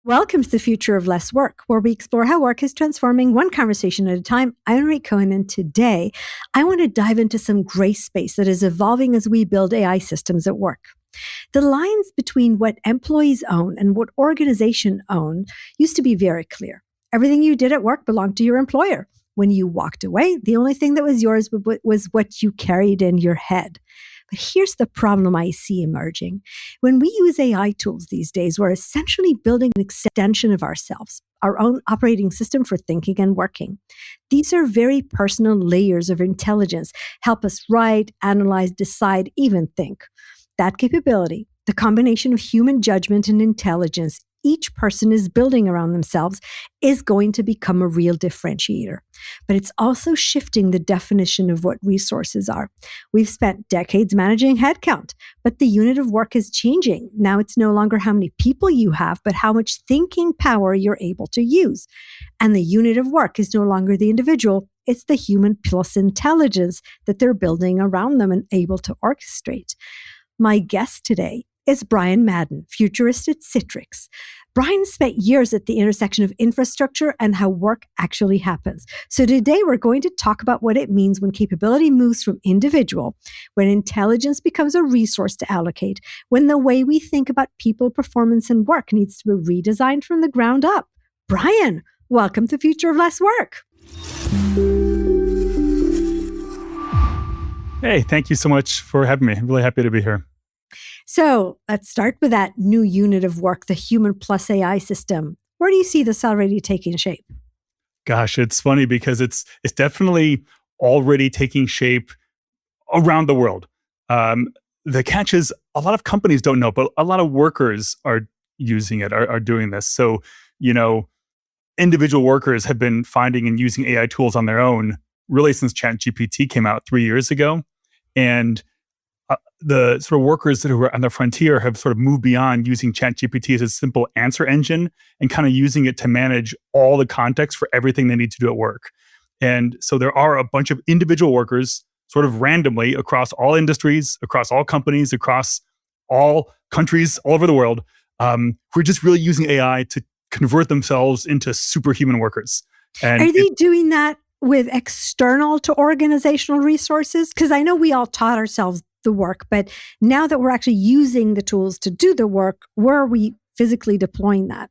Welcome to the Future of Less Work, where we explore how work is transforming one conversation at a time. I'm Nirit Cohen, and today I want to dive into some gray space that is evolving as we build AI systems at work. The lines between what employees own and what organization own used to be very clear. Everything you did at work belonged to your employer. When you walked away, the only thing that was yours was what you carried in your head. But here's the problem I see emerging. When we use AI tools these days, we're essentially building an extension of ourselves, our own operating system for thinking and working. These are very personal layers of intelligence, help us write, analyze, decide, even think. That capability, the combination of human judgment and intelligence each person is building around themselves, is going to become a real differentiator. But it's also shifting the definition of what resources are. We've spent decades managing headcount, but the unit of work is changing. Now it's no longer how many people you have, but how much thinking power you're able to use. And the unit of work is no longer the individual, it's the human plus intelligence that they're building around them and able to orchestrate. My guest today is Brian Madden, Futurist at Citrix. Brian spent years at the intersection of infrastructure and how work actually happens. So today we're going to talk about what it means when capability moves from individual, when intelligence becomes a resource to allocate, when the way we think about people, performance, and work needs to be redesigned from the ground up. Brian, welcome to Future of Less Work. Hey, thank you so much for having me. I'm really happy to be here. So let's start with that new unit of work, the human plus AI system. Where do you see this already taking shape? Gosh, it's funny because it's definitely already taking shape around the world. The catch is a lot of companies don't know, but a lot of workers are using it, are doing this. So, individual workers have been finding and using AI tools on their own really since ChatGPT came out 3 years ago. And the sort of workers that are on the frontier have sort of moved beyond using ChatGPT as a simple answer engine and kind of using it to manage all the context for everything they need to do at work. And so there are a bunch of individual workers sort of randomly across all industries, across all companies, across all countries all over the world, who are just really using AI to convert themselves into superhuman workers. And are they doing that with external to organizational resources? Because I know we all taught ourselves the work, but now that we're actually using the tools to do the work, where are we physically deploying that?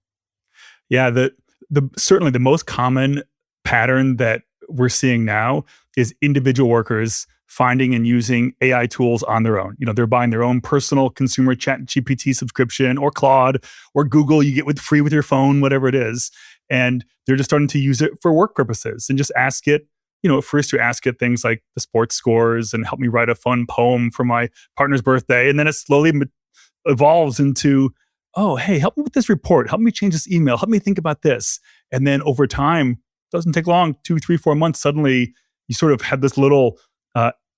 Yeah, the certainly the most common pattern that we're seeing now is individual workers finding and using AI tools on their own. They're buying their own personal consumer ChatGPT subscription or Claude or Google, you get free with your phone, whatever it is. And they're just starting to use it for work purposes and just ask it. At first you ask it things like the sports scores and help me write a fun poem for my partner's birthday. And then it slowly evolves into, oh, hey, help me with this report. Help me change this email. Help me think about this. And then over time, it doesn't take long, 2, 3, 4 months, suddenly you sort of have this little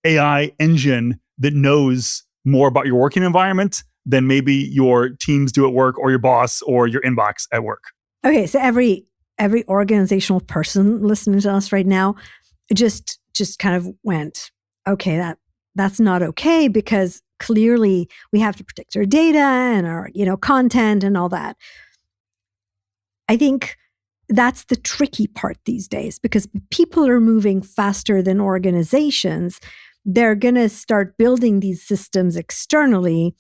AI engine that knows more about your working environment than maybe your teams do at work or your boss or your inbox at work. Okay, so every organizational person listening to us right now just kind of went, okay, that's not okay, because clearly we have to protect our data and our content and all that. I think that's the tricky part these days, because people are moving faster than organizations. They're going to start building these systems externally,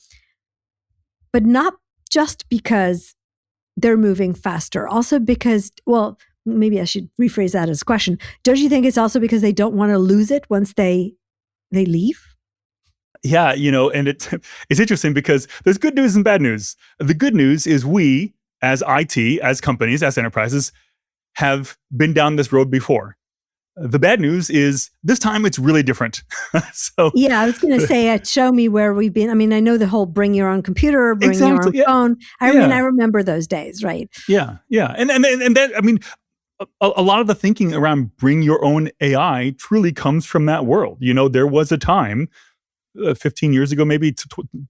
but not just because they're moving faster, also because, well, maybe I should rephrase that as a question. Don't you think it's also because they don't want to lose it once they leave? Yeah, and it's interesting because there's good news and bad news. The good news is we, as IT, as companies, as enterprises, have been down this road before. The bad news is this time it's really different. Yeah, I was going to say, show me where we've been. I mean, I know the whole bring your own computer, bring your own phone. I mean, I remember those days, right? Yeah. And that, I mean, a lot of the thinking around bring your own AI truly comes from that world. There was a time 15 years ago, maybe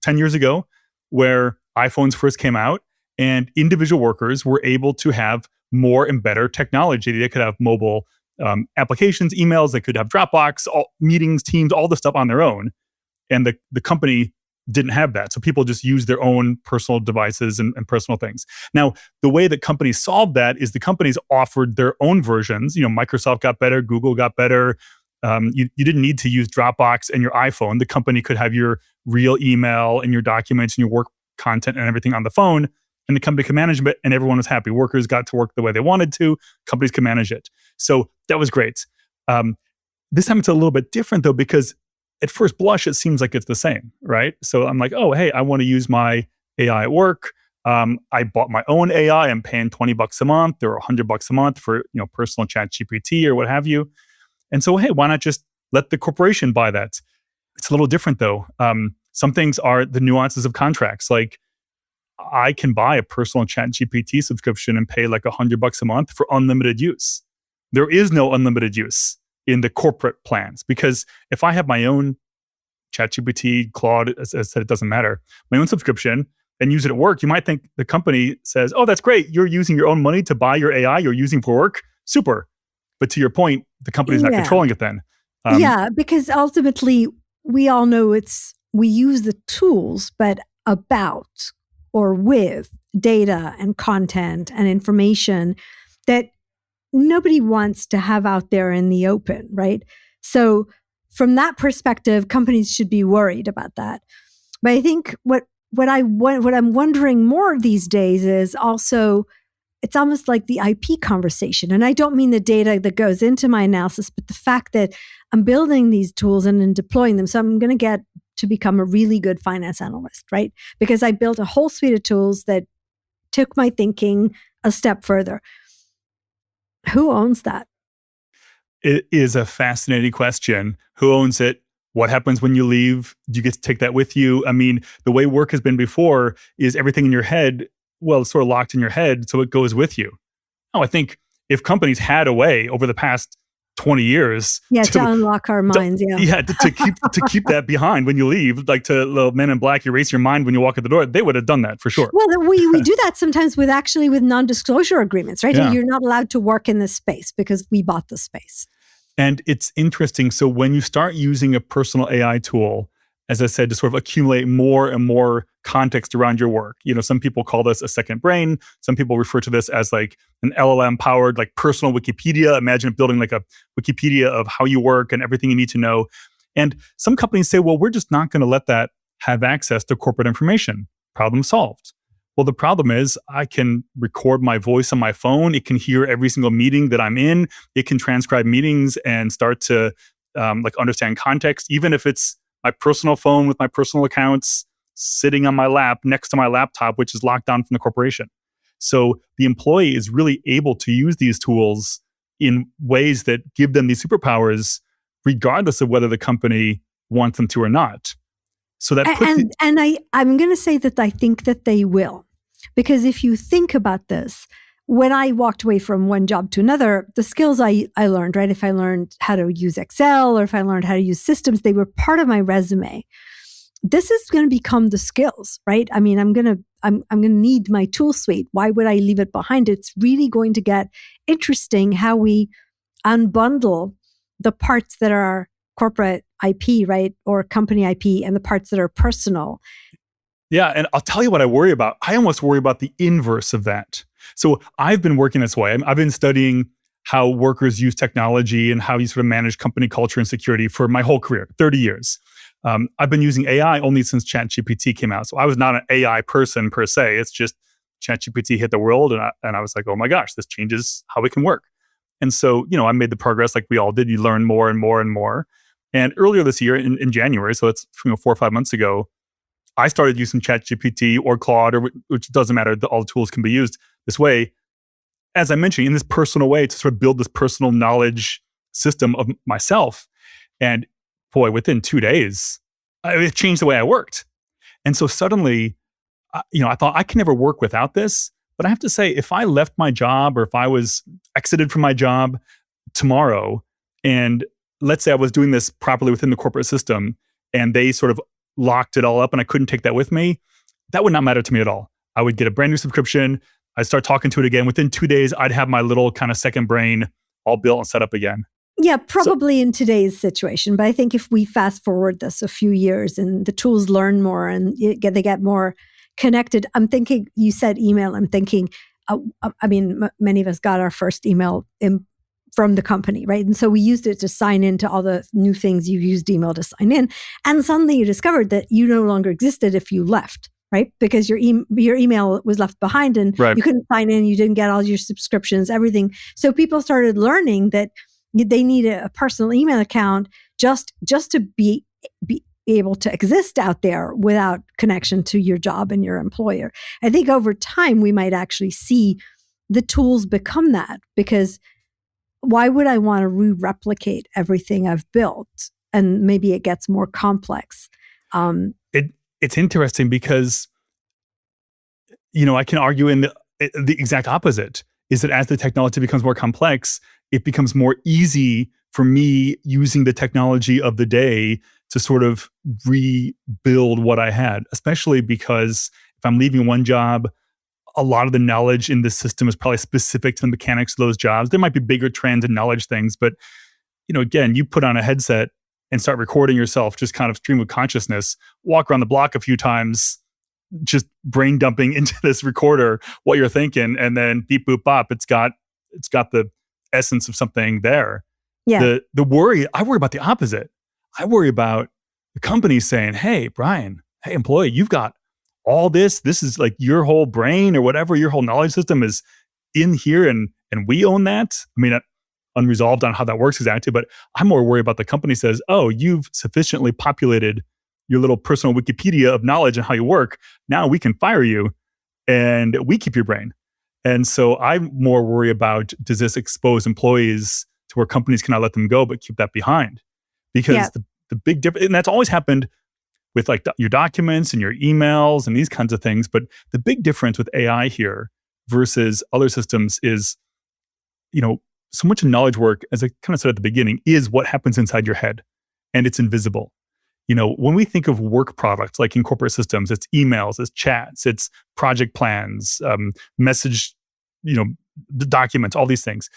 10 years ago, where iPhones first came out and individual workers were able to have more and better technology. They could have mobile applications, emails, they could have Dropbox, all, meetings, Teams, all the stuff on their own. And the company didn't have that. So people just use their own personal devices and personal things. Now, the way that companies solved that is the companies offered their own versions. Microsoft got better, Google got better. You didn't need to use Dropbox and your iPhone. The company could have your real email and your documents and your work content and everything on the phone, and the company could manage it, and everyone was happy. Workers got to work the way they wanted to. Companies could manage it. So that was great. This time it's a little bit different, though, because at first blush, it seems like it's the same, right? So I'm like, oh, hey, I want to use my AI at work. I bought my own AI. I'm paying $20 a month or $100 a month for personal chat GPT or what have you. And so, hey, why not just let the corporation buy that? It's a little different, though. Some things are the nuances of contracts. Like, I can buy a personal chat GPT subscription and pay like $100 a month for unlimited use. There is no unlimited use in the corporate plans, because if I have my own ChatGPT, Claude, as I said, it doesn't matter, my own subscription, and use it at work, you might think the company says, oh, that's great. You're using your own money to buy your AI you're using for work. Super. But to your point, the company's not controlling it then. Because ultimately, we all know we use the tools, but about or with data and content and information that nobody wants to have out there in the open, right? So from that perspective, companies should be worried about that. But I think what I'm wondering more these days is also, it's almost like the IP conversation. And I don't mean the data that goes into my analysis, but the fact that I'm building these tools and then deploying them. So I'm going to get to become a really good finance analyst, right? Because I built a whole suite of tools that took my thinking a step further. Who owns that? It is a fascinating question. Who owns it? What happens when you leave? Do you get to take that with you? I mean, the way work has been before is everything in your head, well, it's sort of locked in your head, so it goes with you. I think if companies had a way over the past 20 years to unlock our minds, to keep that behind when you leave, like to the Men in Black erase your mind when you walk at the door, they would have done that for sure. Well, we do that sometimes with non-disclosure agreements, right? Yeah. You're not allowed to work in this space because we bought the space. And it's interesting. So when you start using a personal AI tool, as I said, to sort of accumulate more and more context around your work. Some people call this a second brain. Some people refer to this as like an LLM-powered, like personal Wikipedia. Imagine building like a Wikipedia of how you work and everything you need to know. And some companies say, well, we're just not going to let that have access to corporate information. Problem solved. Well, the problem is I can record my voice on my phone. It can hear every single meeting that I'm in. It can transcribe meetings and start to understand context, even if it's my personal phone with my personal accounts sitting on my lap next to my laptop, which is locked down from the corporation. So the employee is really able to use these tools in ways that give them these superpowers, regardless of whether the company wants them to or not. So that I'm going to say that I think that they will, because if you think about this, when I walked away from one job to another, the skills I learned, right? If I learned how to use Excel or if I learned how to use systems, they were part of my resume. This is going to become the skills, right? I mean, I'm going to need my tool suite. Why would I leave it behind? It's really going to get interesting how we unbundle the parts that are corporate IP, right? Or company IP, and the parts that are personal. Yeah. And I'll tell you what I worry about. I almost worry about the inverse of that. So I've been working this way. I've been studying how workers use technology and how you sort of manage company culture and security for my whole career, 30 years. I've been using AI only since ChatGPT came out. So I was not an AI person per se. It's just ChatGPT hit the world and I was like, oh my gosh, this changes how we can work. And so, I made the progress like we all did. You learn more and more and more. And earlier this year in January, so it's 4 or 5 months ago, I started using ChatGPT or Claude, which doesn't matter. All the tools can be used this way, as I mentioned, in this personal way to sort of build this personal knowledge system of myself. And boy, within 2 days, it changed the way I worked. And so suddenly, I thought I can never work without this. But I have to say, if I left my job or if I was exited from my job tomorrow, and let's say I was doing this properly within the corporate system and they sort of locked it all up and I couldn't take that with me, that would not matter to me at all. I would get a brand new subscription. I'd start talking to it again. Within 2 days, I'd have my little kind of second brain all built and set up again. Yeah, probably in today's situation. But I think if we fast forward this a few years and the tools learn more and they get more connected, I'm thinking, you said email, I'm thinking, many of us got our first email from the company, right? And so we used it to sign into all the new things. You used email to sign in. And suddenly you discovered that you no longer existed if you left, right? Because your email was left behind and you couldn't sign in, you didn't get all your subscriptions, everything. So people started learning that they need a personal email account just to be able to exist out there without connection to your job and your employer. I think over time, we might actually see the tools become that, because why would I want to re-replicate everything I've built? And maybe it gets more complex. It's interesting because, I can argue in the exact opposite, is that as the technology becomes more complex, it becomes more easy for me using the technology of the day to sort of rebuild what I had, especially because if I'm leaving one job, a lot of the knowledge in the system is probably specific to the mechanics of those jobs. There might be bigger trends and knowledge things, but again, you put on a headset and start recording yourself, just kind of stream of consciousness, walk around the block a few times, just brain dumping into this recorder what you're thinking, and then beep boop bop, it's got the essence of something there. Yeah. I worry about the opposite. I worry about the company saying, "Hey, Brian, hey, employee, you've got all this. This is like your whole brain or whatever, your whole knowledge system is in here, and we own that." I mean, unresolved on how that works exactly, but I'm more worried about the company says, "Oh, you've sufficiently populated your little personal Wikipedia of knowledge and how you work. Now we can fire you and we keep your brain." And so I'm more worried about, does this expose employees to where companies cannot let them go but keep that behind? Because the big difference, and that's always happened with like your documents and your emails and these kinds of things. But the big difference with AI here versus other systems is, so much of knowledge work, as I kind of said at the beginning, is what happens inside your head, and it's invisible. When we think of work products, like in corporate systems, it's emails, it's chats, it's project plans, message, the documents, all these things.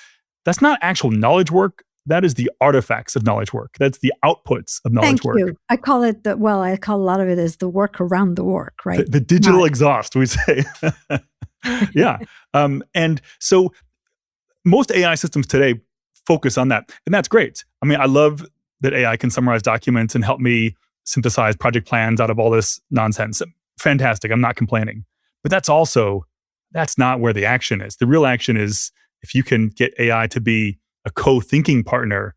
That's not actual knowledge work. That is the artifacts of knowledge work. That's the outputs of knowledge work. Thank you. I call a lot of it as the work around the work, right? The digital exhaust, we say. Yeah. And so most AI systems today focus on that. And that's great. I mean, I love that AI can summarize documents and help me synthesize project plans out of all this nonsense. Fantastic. I'm not complaining. But that's not where the action is. The real action is if you can get AI to be a co-thinking partner,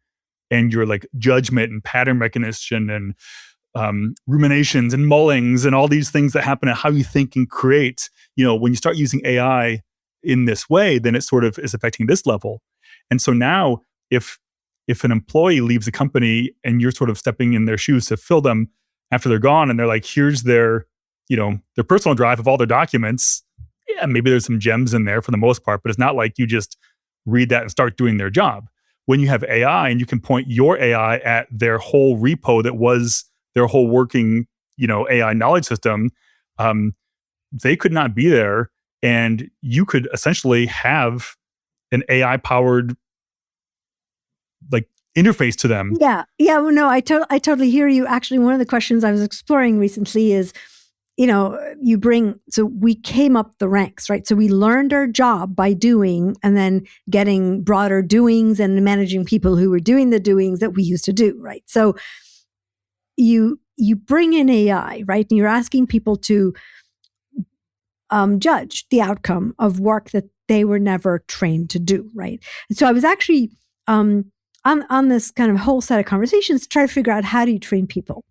and your like judgment and pattern recognition and ruminations and mullings and all these things that happen at how you think and create, when you start using AI in this way, then it sort of is affecting this level. And so now if an employee leaves a company and you're sort of stepping in their shoes to fill them after they're gone, and they're like, here's their personal drive of all their documents. Yeah, maybe there's some gems in there for the most part, but it's not like you just read that and start doing their job. When you have AI and you can point your AI at their whole repo that was their whole working, AI knowledge system, they could not be there, and you could essentially have an AI powered like interface to them. Yeah. Well, no, I totally hear you. Actually, one of the questions I was exploring recently is, so we came up the ranks, right? So we learned our job by doing, and then getting broader doings and managing people who were doing the doings that we used to do, right? So you bring in AI, right? And you're asking people to judge the outcome of work that they were never trained to do, right? And so I was actually on this kind of whole set of conversations to try to figure out, how do you train people?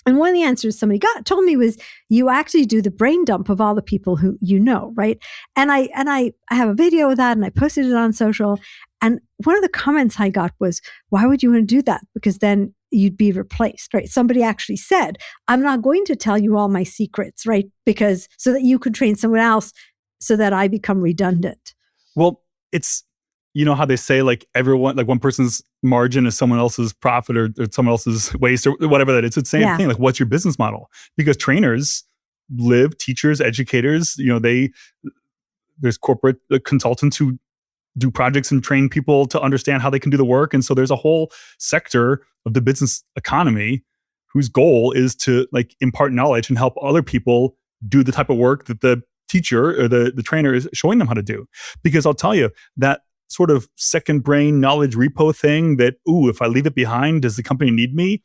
And one of the answers somebody told me was, you actually do the brain dump of all the people who right? And I have a video of that, and I posted it on social. And one of the comments I got was, why would you want to do that? Because then you'd be replaced, right? Somebody actually said, I'm not going to tell you all my secrets, right? Because so that you could train someone else so that I become redundant. Well, it's, how they say, like, everyone, like one person's margin is someone else's profit or someone else's waste or whatever that is. It's the same thing. Like, what's your business model? Because trainers teachers, educators, there's corporate consultants who do projects and train people to understand how they can do the work. And so there's a whole sector of the business economy whose goal is to like impart knowledge and help other people do the type of work that the teacher or the trainer is showing them how to do. Because I'll tell you, that sort of second brain knowledge repo thing that, ooh, if I leave it behind, does the company need me?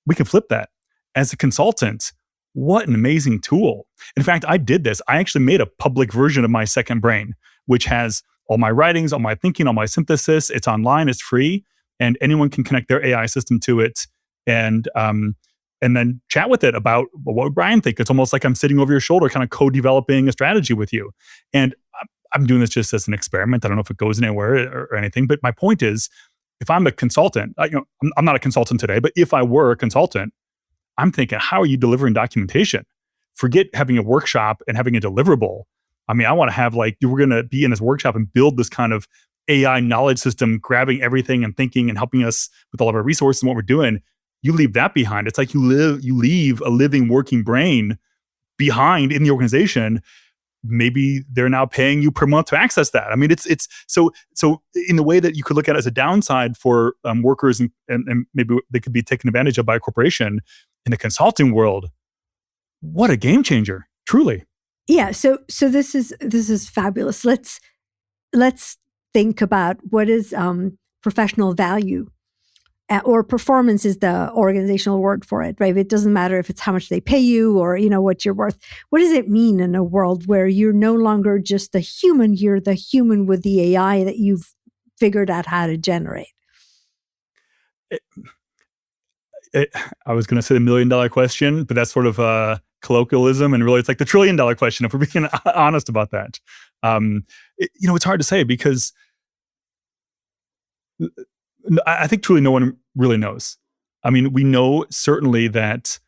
We can flip that. As a consultant, what an amazing tool. In fact, I did this. I actually made a public version of my second brain, which has all my writings, all my thinking, all my synthesis. It's online, it's free, and anyone can connect their AI system to it and then chat with it about what would Brian think. It's almost like I'm sitting over your shoulder, kind of co-developing a strategy with you. And I'm doing this just as an experiment. I don't know if it goes anywhere or anything, but my point is, if I'm a consultant, I'm not a consultant today, but if I were a consultant, I'm thinking, how are you delivering documentation? Forget having a workshop and having a deliverable. I mean, I want to have we're going to be in this workshop and build this kind of AI knowledge system, grabbing everything and thinking and helping us with all of our resources and what we're doing. You leave that behind. It's like you leave a living, working brain behind in the organization. Maybe they're now paying you per month to access that. I mean, it's so in the way that you could look at it as a downside for workers and maybe they could be taken advantage of by a corporation. In the consulting world, what a game changer, truly. Yeah. So this is fabulous. Let's think about what is professional value. Or performance is the organizational word for it, right? It doesn't matter if it's how much they pay you or, what you're worth. What does it mean in a world where you're no longer just the human, you're the human with the AI that you've figured out how to generate? I was going to say the $1 million question, but that's sort of a colloquialism. And really, it's like the $1 trillion question, if we're being honest about that. It's hard to say because I think truly no one really knows. I mean, we know certainly that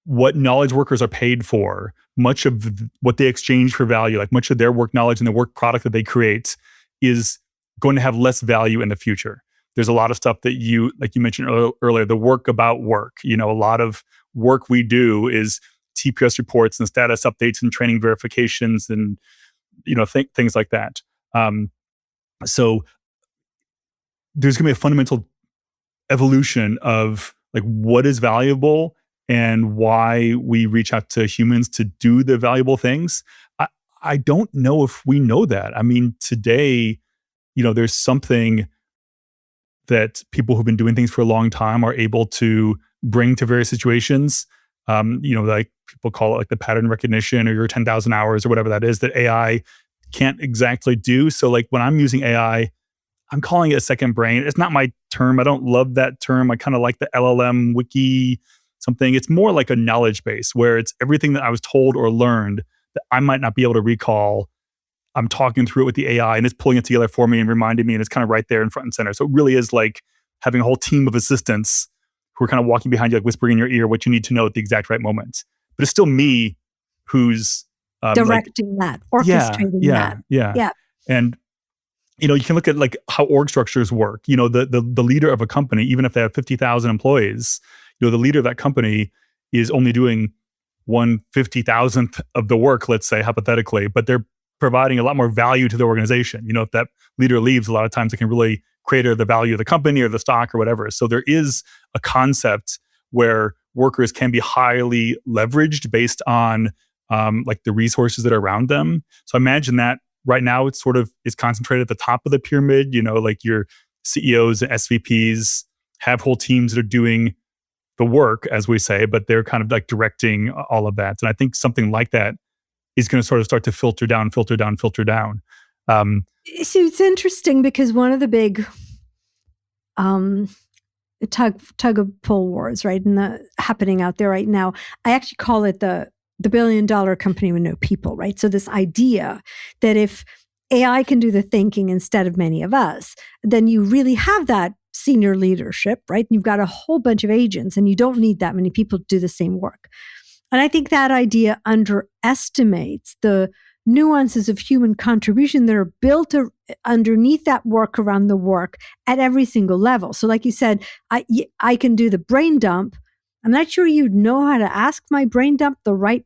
what knowledge workers are paid for, much of what they exchange for value, like much of their work knowledge and the work product that they create is going to have less value in the future. There's a lot of stuff that you mentioned earlier, the work about work. A lot of work we do is TPS reports and status updates and training verifications and, things like that. So there's going to be a fundamental evolution of what is valuable and why we reach out to humans to do the valuable things. I don't know if we know that. I mean, today, there's something that people who've been doing things for a long time are able to bring to various situations. Like people call it the pattern recognition or your 10,000 hours or whatever that is that AI can't exactly do. So when I'm using AI, I'm calling it a second brain. It's not my term. I don't love that term. I kind of like the LLM wiki something. It's more like a knowledge base where it's everything that I was told or learned that I might not be able to recall. I'm talking through it with the AI and it's pulling it together for me and reminding me, and it's kind of right there in front and center. So it really is like having a whole team of assistants who are kind of walking behind you, whispering in your ear what you need to know at the exact right moment. But it's still me who's directing that, orchestrating that. Yeah. And you can look at how org structures work. The leader of a company, even if they have 50,000 employees, the leader of that company is only doing 1/50,000th of the work, let's say hypothetically, but they're providing a lot more value to the organization. If that leader leaves, a lot of times it can really crater the value of the company or the stock or whatever. So there is a concept where workers can be highly leveraged based on the resources that are around them. So imagine that right now it's sort of is concentrated at the top of the pyramid. Your CEOs and SVPs have whole teams that are doing the work, as we say, but they're kind of directing all of that. And I think something like that is going to sort of start to filter down. So it's interesting because one of the big tug of pull wars, right, happening out there right now, I actually call it the $1 billion company with no people, right? So this idea that if AI can do the thinking instead of many of us, then you really have that senior leadership, right? And you've got a whole bunch of agents and you don't need that many people to do the same work. And I think that idea underestimates the nuances of human contribution that are built underneath that work around the work at every single level. So like you said, I can do the brain dump. I'm not sure you'd know how to ask my brain dump the right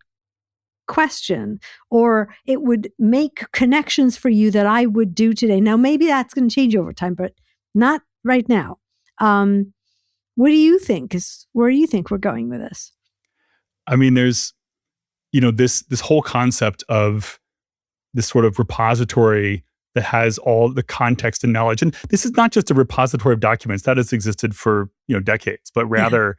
question, or it would make connections for you that I would do today. Now, maybe that's going to change over time, but not right now. What do you think? Where do you think we're going with this? I mean, there's, this whole concept of this sort of repository that has all the context and knowledge. And this is not just a repository of documents that has existed for decades, but rather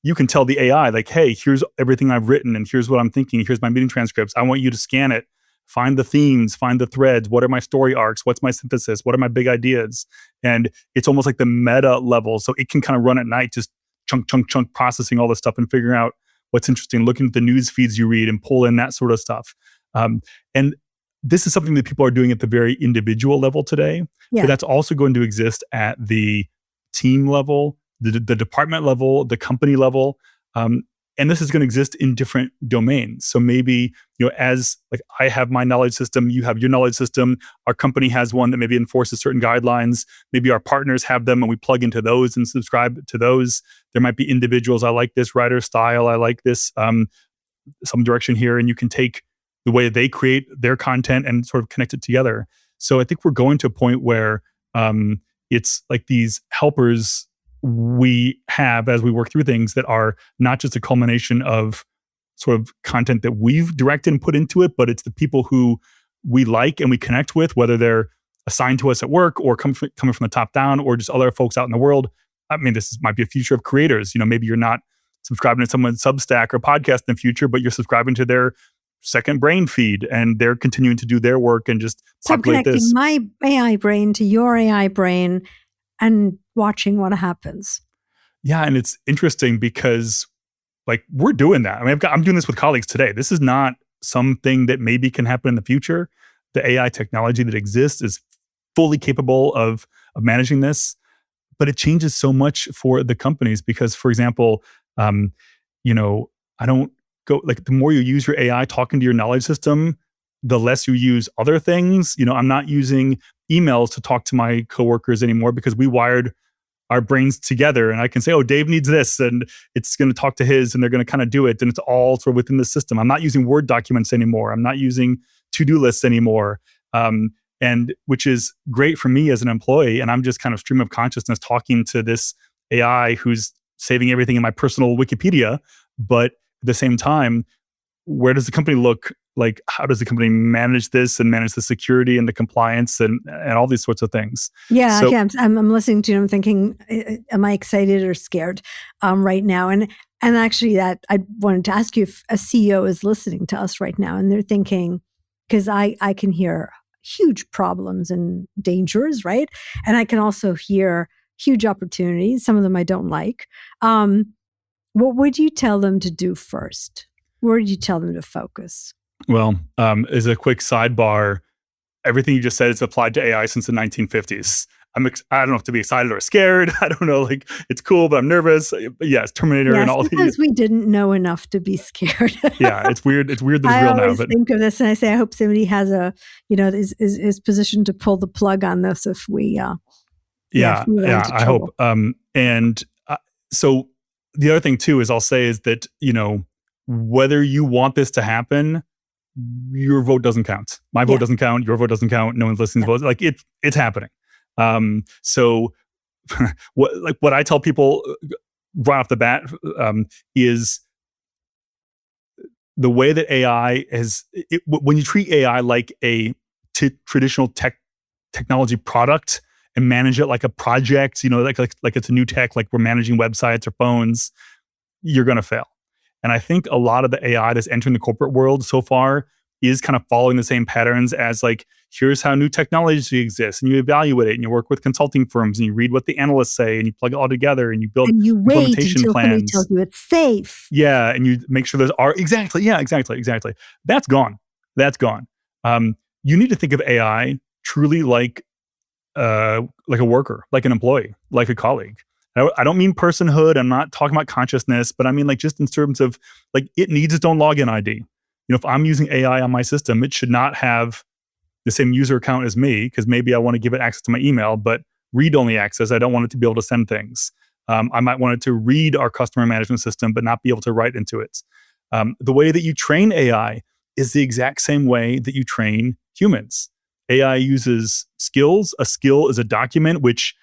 you can tell the AI, like, hey, here's everything I've written and here's what I'm thinking. Here's my meeting transcripts. I want you to scan it, find the themes, find the threads. What are my story arcs? What's my synthesis? What are my big ideas? And it's almost like the meta level. So it can kind of run at night, just chunk processing all this stuff and figuring out what's interesting, looking at the news feeds you read and pull in that sort of stuff. And this is something that people are doing at the very individual level today, but that's also going to exist at the team level, the department level, the company level. And this is going to exist in different domains. So maybe, as like I have my knowledge system, you have your knowledge system, our company has one that maybe enforces certain guidelines. Maybe our partners have them and we plug into those and subscribe to those. There might be individuals, I like this writer style, I like this some direction here, and you can take the way they create their content and sort of connect it together. So I think we're going to a point where it's like these helpers we have as we work through things that are not just a culmination of sort of content that we've directed and put into it, but it's the people who we like and we connect with, whether they're assigned to us at work or coming from the top down or just other folks out in the world. I mean, might be a future of creators. Maybe you're not subscribing to someone's Substack or podcast in the future, but you're subscribing to their second brain feed and they're continuing to do their work and just populate this. So connecting my AI brain to your AI brain and watching what happens. Yeah, and it's interesting because like we're doing that. I mean, I'm doing this with colleagues today. This is not something that maybe can happen in the future. The AI technology that exists is fully capable of managing this, but it changes so much for the companies because, for example, I don't go like the more you use your AI talking to your knowledge system, the less you use other things. I'm not using emails to talk to my coworkers anymore because we wired our brains together and I can say, oh, Dave needs this and it's going to talk to his and they're going to kind of do it. And it's all sort of within the system. I'm not using Word documents anymore. I'm not using to-do lists anymore. And which is great for me as an employee. And I'm just kind of stream of consciousness talking to this AI who's saving everything in my personal Wikipedia. But at the same time, where does the company look? Like, how does the company manage this and manage the security and the compliance and all these sorts of things? Yeah, so, I'm listening to you. I'm thinking, am I excited or scared right now? And actually, that I wanted to ask you if a CEO is listening to us right now and they're thinking, because I can hear huge problems and dangers, right? And I can also hear huge opportunities. Some of them I don't like. What would you tell them to do first? Where would you tell them to focus? Well, as a quick sidebar, everything you just said is applied to AI since the 1950s. I don't know if to be excited or scared. I don't know, like it's cool, but I'm nervous. But yes, Terminator and all. Sometimes we didn't know enough to be scared. Yeah, it's weird. It's weird that it's real now. I always think of this and I say, I hope somebody has is positioned to pull the plug on this if we. I hope. So the other thing too is I'll say is that whether you want this to happen, your vote doesn't count. My vote doesn't count. Your vote doesn't count. No one's listening to votes. Like it's happening. So what I tell people right off the bat is the way that AI when you treat AI like a traditional technology product and manage it like a project, like it's a new tech, like we're managing websites or phones, you're going to fail. And I think a lot of the AI that's entering the corporate world so far is kind of following the same patterns as like, here's how new technology exists, and you evaluate it, and you work with consulting firms, and you read what the analysts say, and you plug it all together, and you build implementation plans. Somebody tells you it's safe. Yeah, and you make sure exactly. That's gone. You need to think of AI truly like a worker, like an employee, like a colleague. I don't mean personhood. I'm not talking about consciousness, but I mean like just in terms of like it needs its own login ID. If I'm using AI on my system, it should not have the same user account as me because maybe I want to give it access to my email, but read-only access. I don't want it to be able to send things. I might want it to read our customer management system, but not be able to write into it. The way that you train AI is the exact same way that you train humans. AI uses skills. A skill is a document which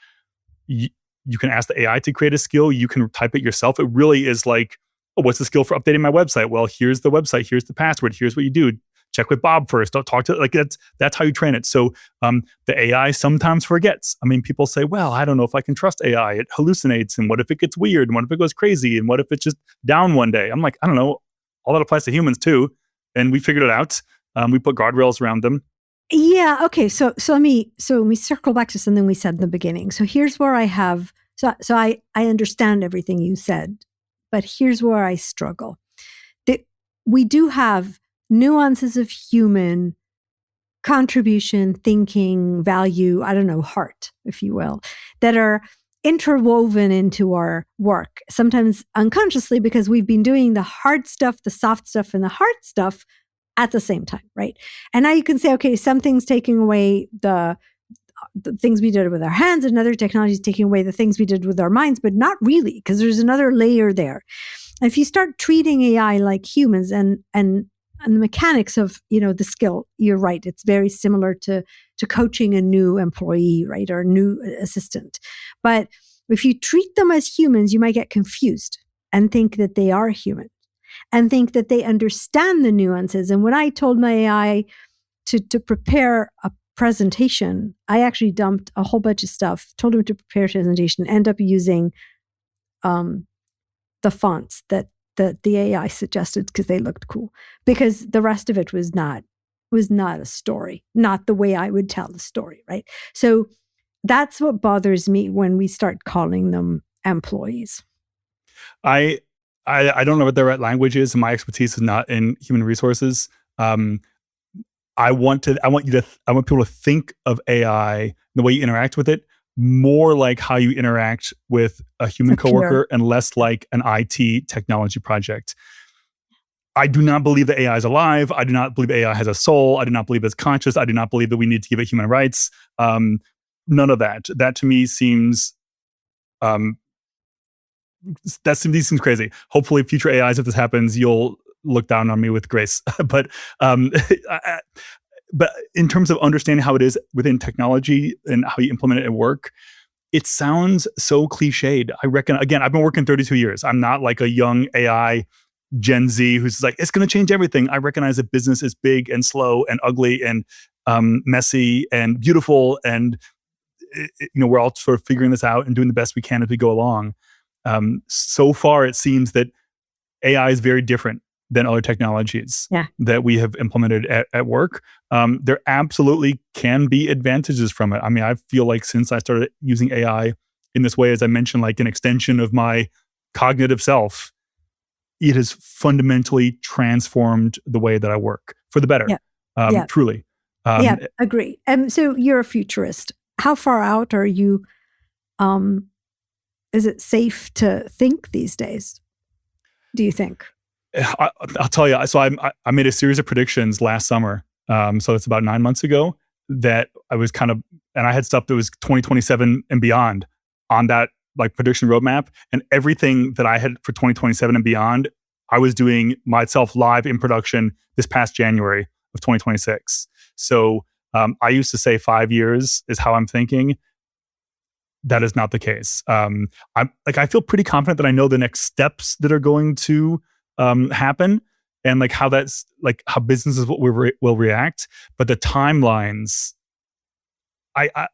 you can ask the AI to create a skill. You can type it yourself. It really is like, oh, what's the skill for updating my website? Well, here's the website. Here's the password. Here's what you do. Check with Bob first. Don't talk to like that's how you train it. So the AI sometimes forgets. I mean, people say, well, I don't know if I can trust AI. It hallucinates. And what if it gets weird? And what if it goes crazy? And what if it's just down one day? I'm like, I don't know. All that applies to humans too. And we figured it out. We put guardrails around them. Yeah. Okay. So let me circle back to something we said in the beginning. So here's where I have. So I understand everything you said, but here's where I struggle. That we do have nuances of human contribution, thinking, value, I don't know, heart, if you will, that are interwoven into our work, sometimes unconsciously because we've been doing the hard stuff, the soft stuff, and the hard stuff at the same time, right? And now you can say, okay, something's taking away the things we did with our hands, and other technologies taking away the things we did with our minds, but not really, because there's another layer there. If you start treating AI like humans and the mechanics of, the skill, you're right. It's very similar to coaching a new employee, right? Or a new assistant. But if you treat them as humans, you might get confused and think that they are human and think that they understand the nuances. And when I told my AI to prepare a presentation, I actually dumped a whole bunch of stuff, told him to prepare a presentation, end up using the fonts that the AI suggested because they looked cool, because the rest of it was not a story, not the way I would tell the story, right? So that's what bothers me when we start calling them employees. I don't know what the right language is. My expertise is not in human resources. I want people to think of AI, the way you interact with it, more like how you interact with a human coworker and less like an IT technology project. I do not believe that AI is alive. I do not believe AI has a soul. I do not believe it's conscious. I do not believe that we need to give it human rights. None of that. That to me seems seems crazy. Hopefully, future AIs, if this happens, you'll look down on me with grace. But but in terms of understanding how it is within technology and how you implement it at work, it sounds so cliched. I reckon, again, I've been working 32 years. I'm not like a young AI Gen Z who's like, it's going to change everything. I recognize that business is big and slow and ugly and messy and beautiful. And, we're all sort of figuring this out and doing the best we can as we go along. So far, it seems that AI is very different than other technologies that we have implemented at work. There absolutely can be advantages from it. I mean, I feel like since I started using AI in this way, as I mentioned, like an extension of my cognitive self, it has fundamentally transformed the way that I work for the better. Truly. Agree. And so you're a futurist. How far out are you? Is it safe to think these days? Do you think? I'll tell you. So I made a series of predictions last summer. So it's about 9 months ago that I was and I had stuff that was 2027 and beyond on that like prediction roadmap, and everything that I had for 2027 and beyond, I was doing myself live in production this past January of 2026. So I used to say 5 years is how I'm thinking. That is not the case. I feel pretty confident that I know the next steps that are going to happen, and like how that's like how businesses will react. But the timelines, I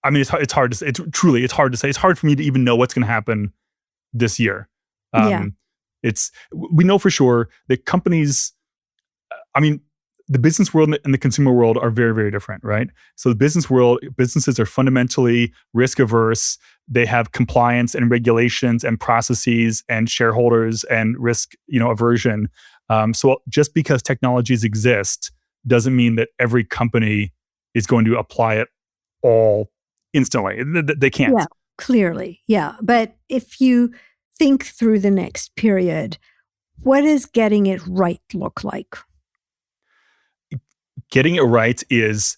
mean, it's hard to say. It's hard to say. It's hard for me to even know what's going to happen this year. We know for sure that companies. I mean, the business world and the consumer world are very, very different, right? So the businesses are fundamentally risk averse. They have compliance and regulations and processes and shareholders and risk, aversion. So just because technologies exist doesn't mean that every company is going to apply it all instantly. They can't. Yeah, clearly. Yeah. But if you think through the next period, what does getting it right look like? Getting it right is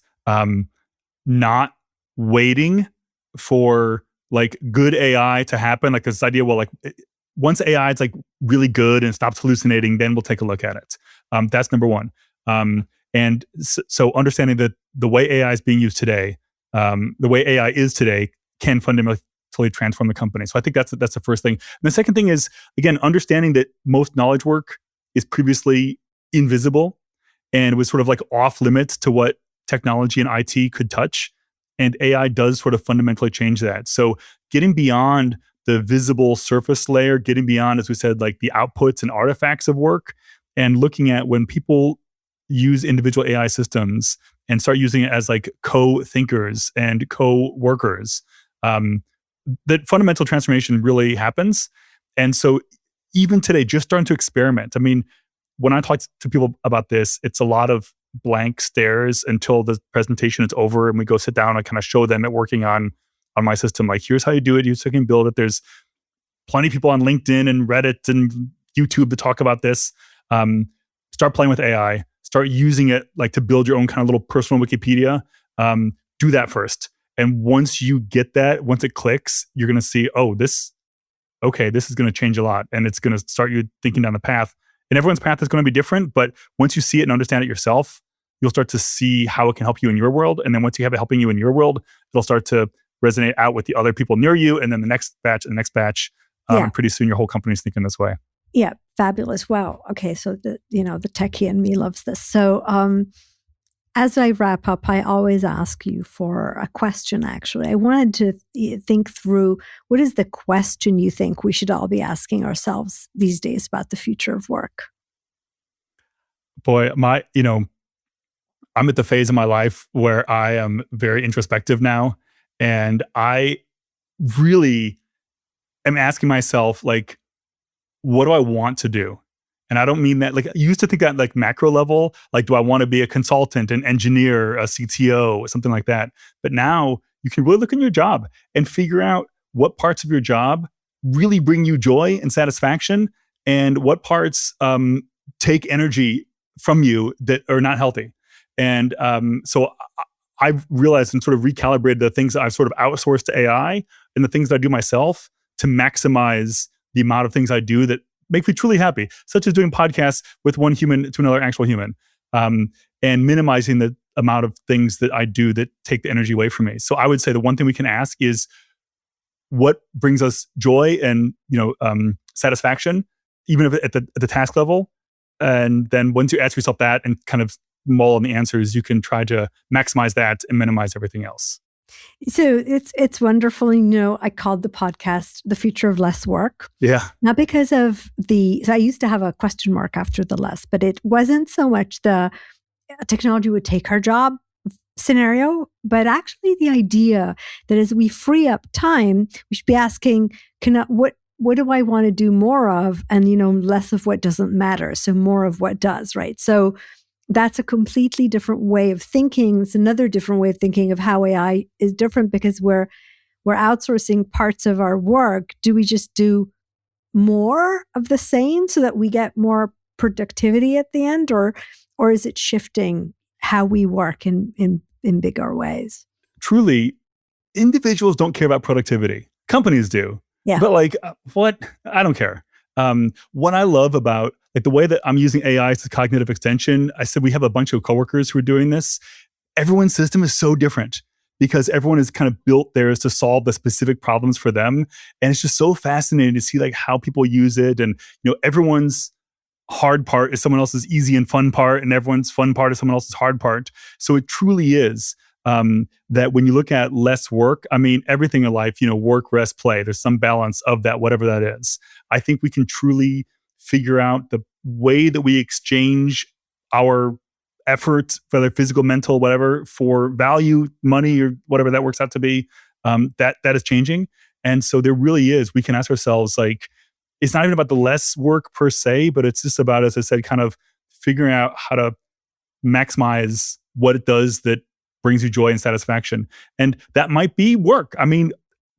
not waiting for like good AI to happen. Like this idea, well, like once AI is like really good and stops hallucinating, then we'll take a look at it. That's number one. And so understanding that the way AI is being used today, the way AI is today, can fundamentally transform the company. So I think that's the first thing. And the second thing is, again, understanding that most knowledge work is previously invisible and was sort of like off limits to what technology and IT could touch. And AI does sort of fundamentally change that. So getting beyond the visible surface layer, getting beyond, as we said, like the outputs and artifacts of work, and looking at when people use individual AI systems and start using it as like co-thinkers and co-workers, that fundamental transformation really happens. And so even today, just starting to experiment. I mean, when I talk to people about this, it's a lot of blank stares until the presentation is over and we go sit down and kind of show them it working on my system. Like, here's how you do it. Here's how you can build it. There's plenty of people on LinkedIn and Reddit and YouTube to talk about this. Start playing with AI. Start using it like to build your own kind of little personal Wikipedia. Do that first. And once you get that, once it clicks, you're going to see, this is going to change a lot. And it's going to start you thinking down the path. And everyone's path is going to be different. But once you see it and understand it yourself, you'll start to see how it can help you in your world. And then once you have it helping you in your world, it'll start to resonate out with the other people near you. And then the next batch and the next batch. Pretty soon your whole company's thinking this way. Yeah, fabulous. Wow. Okay, so the techie in me loves this. So as I wrap up, I always ask you for a question, actually. I wanted to think through, what is the question you think we should all be asking ourselves these days about the future of work? Boy, I'm at the phase of my life where I am very introspective now. And I really am asking myself, like, what do I want to do? And I don't mean that, like, I used to think that like macro level, like, do I want to be a consultant, an engineer, a CTO, something like that? But now you can really look in your job and figure out what parts of your job really bring you joy and satisfaction, and what parts take energy from you that are not healthy. And so I've realized and sort of recalibrated the things that I've sort of outsourced to AI and the things that I do myself to maximize the amount of things I do that make me truly happy, such as doing podcasts with one human to another actual human, and minimizing the amount of things that I do that take the energy away from me. So I would say the one thing we can ask is, what brings us joy and satisfaction, even if at the task level. And then once you ask yourself that and kind of mull on the answers, you can try to maximize that and minimize everything else. So it's wonderful. I called the podcast "The Future of Less Work." Yeah. Not because of so I used to have a question mark after the less, but it wasn't so much the technology would take our job scenario, but actually the idea that as we free up time, we should be asking, what do I want to do more of? And, less of what doesn't matter. So more of what does, right? So that's a completely different way of thinking. It's another different way of thinking of how AI is different, because we're outsourcing parts of our work. Do we just do more of the same so that we get more productivity at the end, or is it shifting how we work in bigger ways? Truly, individuals don't care about productivity. Companies do. Yeah. But what? I don't care. What I love about the way that I'm using AI as a cognitive extension, I said we have a bunch of coworkers who are doing this. Everyone's system is so different because everyone has kind of built theirs to solve the specific problems for them. And it's just so fascinating to see how people use it. And, everyone's hard part is someone else's easy and fun part, and everyone's fun part is someone else's hard part. So it truly is that when you look at less work, I mean, everything in life, work, rest, play, there's some balance of that, whatever that is. I think we can truly figure out the way that we exchange our effort, whether physical, mental, whatever, for value, money, or whatever that works out to be, that is changing. And so there really is, we can ask ourselves, it's not even about the less work per se, but it's just about, as I said, kind of figuring out how to maximize what it does that brings you joy and satisfaction. And that might be work. I mean,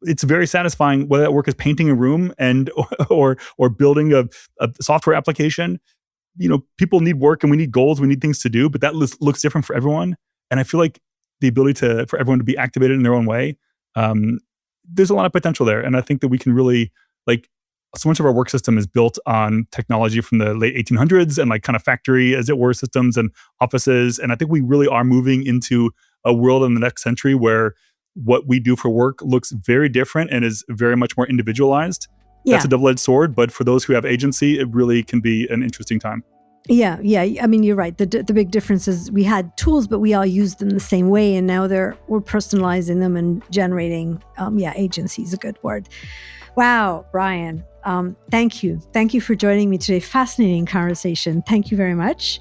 it's very satisfying whether that work is painting a room or building a software application. People need work and we need goals, we need things to do, but that looks different for everyone. And I feel like the ability for everyone to be activated in their own way, there's a lot of potential there. And I think that we can really so much of our work system is built on technology from the late 1800s and like kind of factory, as it were, systems and offices. And I think we really are moving into a world in the next century where what we do for work looks very different and is very much more individualized. Yeah. That's a double-edged sword, but for those who have agency, it really can be an interesting time. Yeah. I mean, you're right. The big difference is we had tools, but we all used them the same way, and now we're personalizing them and generating. Agency is a good word. Wow, Brian. Thank you for joining me today. Fascinating conversation. Thank you very much.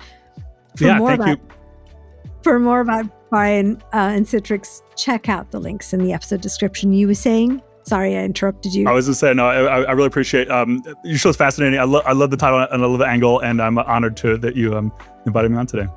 For more about Brian and Citrix, check out the links in the episode description. You were saying. Sorry, I interrupted you. I was just saying, no, I really appreciate your show is fascinating. I love the title and I love the angle, and I'm honored that you invited me on today.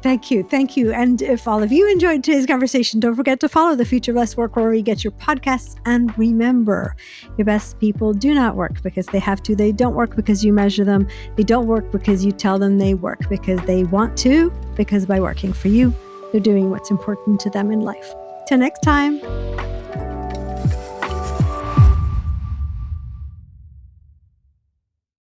Thank you. And if all of you enjoyed today's conversation, don't forget to follow The Future of Less Work wherever you get your podcasts. And remember, your best people do not work because they have to. They don't work because you measure them. They don't work because you tell them they work because they want to, because by working for you, they're doing what's important to them in life. Till next time.